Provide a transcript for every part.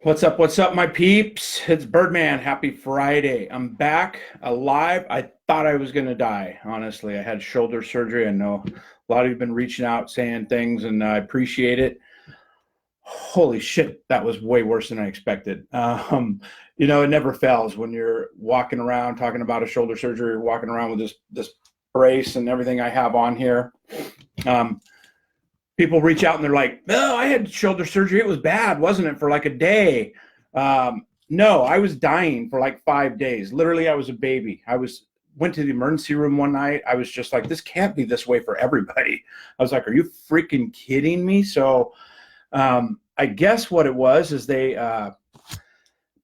What's up, my peeps? It's Birdman. Happy Friday. I'm back alive. I thought I was going to die, honestly. I had shoulder surgery. I know a lot of you have been reaching out saying things, and I appreciate it. Holy shit, that was way worse than I expected. It never fails when you're walking around talking about a shoulder surgery, you're walking around with this brace and everything I have on here. People reach out and they're like, "No, I had shoulder surgery. It was bad, wasn't it, for like a day?" No, I was dying for like 5 days. Literally, I was a baby. Went to the emergency room one night. I was just like, this can't be this way for everybody. I was like, are you freaking kidding me? So I guess what it was is they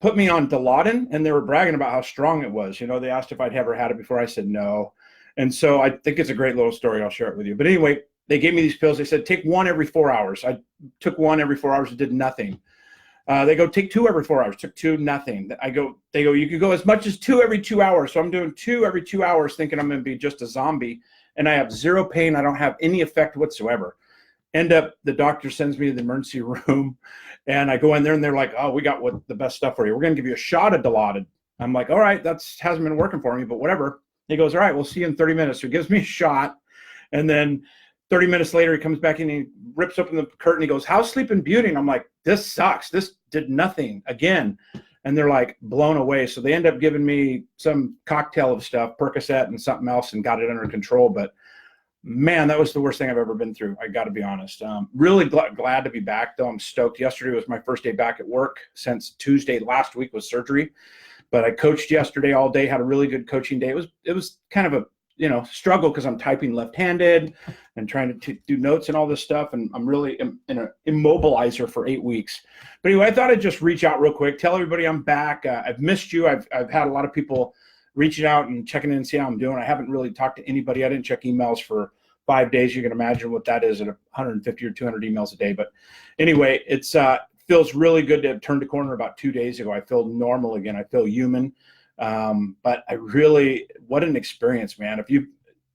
put me on Dilaudid, and they were bragging about how strong it was. They asked if I'd ever had it before. I said no. And so I think it's a great little story. I'll share it with you. But anyway, they gave me these pills. They said, take one every 4 hours. I took one every 4 hours. It did nothing. They go, take two every 4 hours. Took two, nothing. They go, you could go as much as two every 2 hours. So I'm doing two every 2 hours thinking I'm going to be just a zombie. And I have zero pain. I don't have any effect whatsoever. The doctor sends me to the emergency room. And I go in there and they're like, oh, we got the best stuff for you. We're going to give you a shot of Dilaudid. I'm like, all right, hasn't been working for me, but whatever. He goes, all right, we'll see you in 30 minutes. So he gives me a shot. And then 30 minutes later, he comes back and he rips open the curtain. He goes, how's sleep and beauty? And I'm like, this sucks. This did nothing again. And they're like blown away. So they end up giving me some cocktail of stuff, Percocet and something else, and got it under control. But man, that was the worst thing I've ever been through. I got to be honest. Really glad to be back, though. I'm stoked. Yesterday was my first day back at work since Tuesday. Last week was surgery. But I coached yesterday all day, had a really good coaching day. It was kind of a struggle because I'm typing left-handed and trying to do notes and all this stuff. And I'm really in an immobilizer for 8 weeks. But anyway, I thought I'd just reach out real quick, tell everybody I'm back. I've missed you. I've had a lot of people reaching out and checking in and see how I'm doing. I haven't really talked to anybody. I didn't check emails for 5 days. You can imagine what that is at 150 or 200 emails a day. But anyway, it's feels really good to have turned the corner about 2 days ago. I feel normal again. I feel human. But what an experience, man. If you've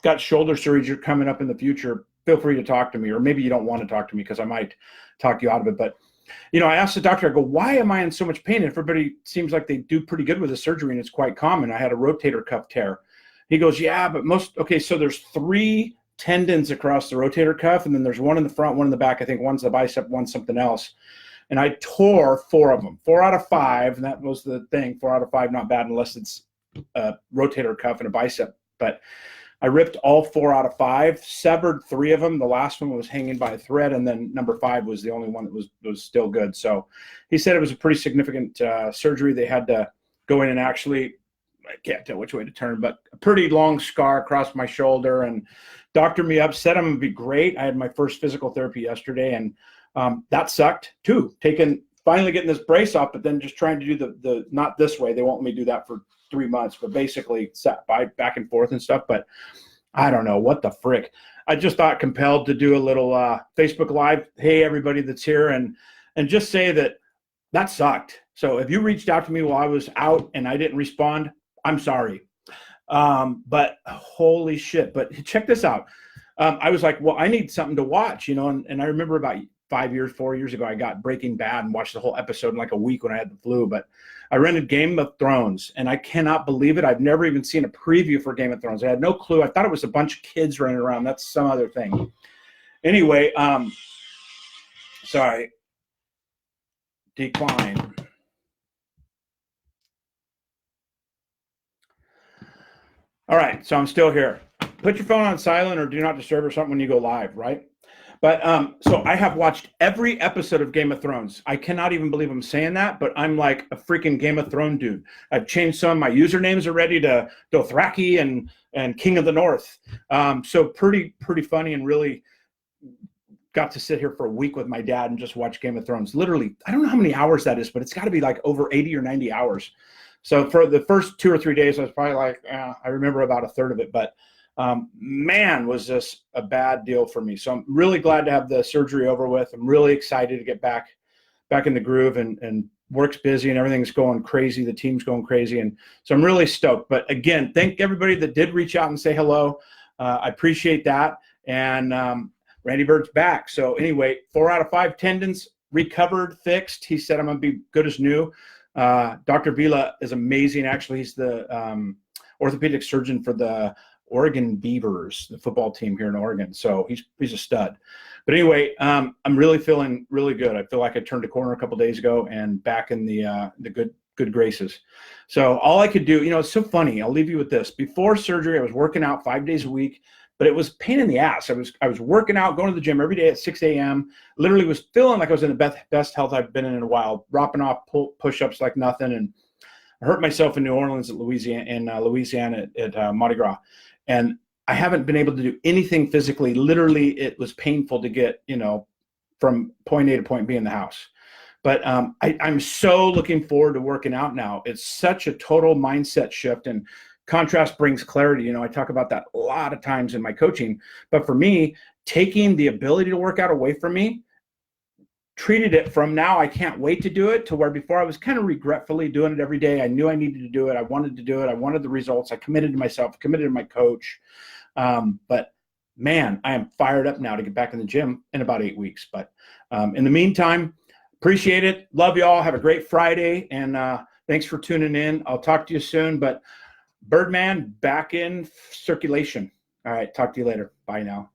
got shoulder surgery coming up in the future, feel free to talk to me, or maybe you don't want to talk to me because I might talk you out of it. But, I asked the doctor, I go, why am I in so much pain? Everybody seems like they do pretty good with the surgery and it's quite common. I had a rotator cuff tear. He goes, yeah, but so there's 3 tendons across the rotator cuff. And then there's one in the front, one in the back. I think one's the bicep, one's something else. And I tore 4 of them, 4 out of 5. And that was the thing. 4 out of 5, not bad unless it's a rotator cuff and a bicep. But I ripped all 4 out of 5, severed 3 of them. The last one was hanging by a thread. And then number 5 was the only one that was still good. So he said it was a pretty significant surgery. They had to go in and actually, I can't tell which way to turn, but a pretty long scar across my shoulder, and doctored me up, said I'm going to be great. I had my first physical therapy yesterday, and that sucked too. Finally getting this brace off, but then just trying to do the not this way. They won't let me do that for 3 months, but basically sat by back and forth and stuff. But I don't know what the frick. I just thought compelled to do a little Facebook Live. Hey, everybody that's here, and just say that sucked. So if you reached out to me while I was out and I didn't respond, I'm sorry. But holy shit. But check this out. I was like, well, I need something to watch, and I remember about 4 years ago, I got Breaking Bad and watched the whole episode in like a week when I had the flu. But I rented Game of Thrones, and I cannot believe it. I've never even seen a preview for Game of Thrones. I had no clue. I thought it was a bunch of kids running around. That's some other thing. Anyway, sorry. Decline. All right, so I'm still here. Put your phone on silent or do not disturb or something when you go live, right? But so I have watched every episode of Game of Thrones. I cannot even believe I'm saying that, but I'm like a freaking Game of Thrones dude. I've changed some of my usernames already to Dothraki and King of the North. So pretty funny, and really got to sit here for a week with my dad and just watch Game of Thrones. Literally, I don't know how many hours that is, but it's got to be like over 80 or 90 hours. So for the first 2 or 3 days, I was probably like, I remember about a third of it, but man, was this a bad deal for me. So I'm really glad to have the surgery over with. I'm really excited to get back in the groove, and work's busy and everything's going crazy. The team's going crazy. And so I'm really stoked. But again, thank everybody that did reach out and say hello. I appreciate that. And Randy Byrd's back. So anyway, 4 out of 5 tendons recovered, fixed. He said I'm going to be good as new. Dr. Vila is amazing. Actually, he's the orthopedic surgeon for the Oregon Beavers, the football team here in Oregon. So he's a stud. But anyway, I'm really feeling really good. I feel like I turned a corner a couple of days ago and back in the good graces. So all I could do, it's so funny. I'll leave you with this. Before surgery, I was working out 5 days a week, but it was pain in the ass. I was working out, going to the gym every day at 6 a.m. Literally was feeling like I was in the best health I've been in a while, dropping off push-ups like nothing. And I hurt myself in New Orleans at Louisiana at Mardi Gras. And I haven't been able to do anything physically. Literally, it was painful to get, from point A to point B in the house. But I'm so looking forward to working out now. It's such a total mindset shift, and contrast brings clarity. I talk about that a lot of times in my coaching. But for me, taking the ability to work out away from me, treated it from now, I can't wait to do it, to where before I was kind of regretfully doing it every day. I knew I needed to do it. I wanted to do it. I wanted the results. I committed to myself, committed to my coach. But man, I am fired up now to get back in the gym in about 8 weeks. But in the meantime, appreciate it. Love you all. Have a great Friday. And thanks for tuning in. I'll talk to you soon. But Birdman back in circulation. All right. Talk to you later. Bye now.